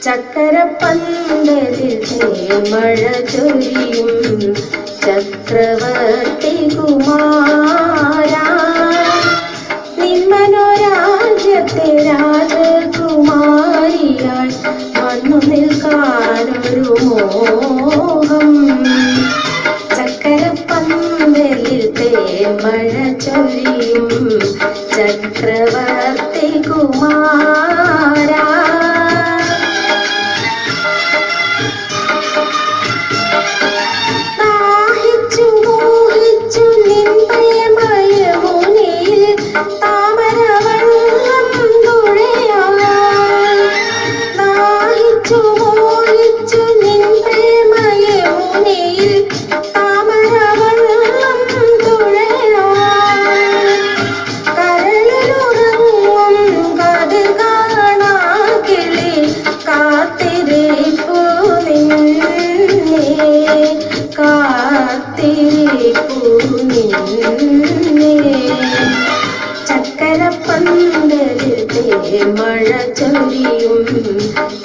ചക്കരപ്പന്തലിൽ തേന്മഴ ചൊരിയും ചക്രവർത്തി കുമാരാ, നിന്മനോരാജ്യത്തെ രാജകുമാരിയായി വന്നു നിൽക്കാനൊരു മോഹം. ചക്കരപ്പന്തലിൽ തേന്മഴ ചൊരിയും ചക്രവർത്തി കുമാരാ, ചക്കരപ്പന്തലിൽ തേന്മഴ ചൊരിയും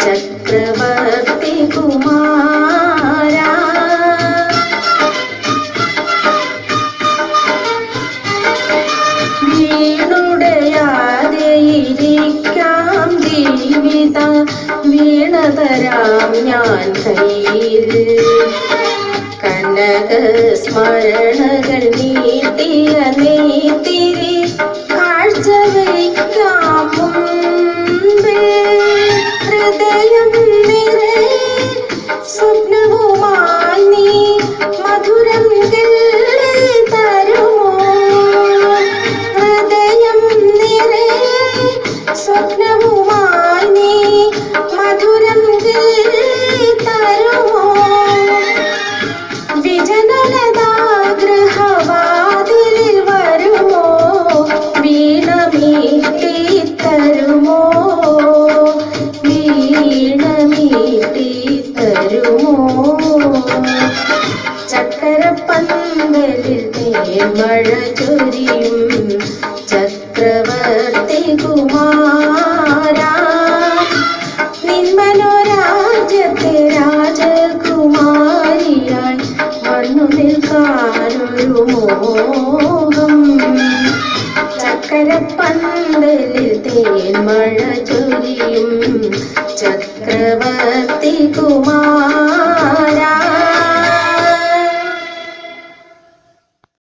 ചക്രവർത്തി കുമാരാ, വീണുടയാതെയിരിക്കാം ജീവിത വീണതരാം ഞാൻ കയ്യിൽ, കനക സ്മരണകൾ നീട്ടിയ നെയ്ത്തിരി കാഴ്ച വയ്ക്കാം മുൻപിൽ. ഹൃദയം നിറയെ സ്വപ്നവുമായി നീ മധുരം കിള്ളി തരുമോ, ഹൃദയം നിറയെ സ്വപ്നവുമായി നീ മധുരം കിള്ളി തരുമോ, വിജനലതാഗ്രഹവാതിലിൽ വരുമോ, വീണമീട്ടി തരുമോ, വീണമീട്ടി തരുമോ. ചക്കരപ്പന്തലിൽ തേന്മഴ ചൊരിയും ചക്രവർത്തി കുമാരാ, നിന്മനോരാജ്യത്തെ രാജകുമാരിയായി വന്നു നിൽക്കാനൊരു മോഹം. ചക്കരപ്പന്തലിൽ തേന്മഴ ചൊരിയും ചക്രവർത്തി കുമാരാ.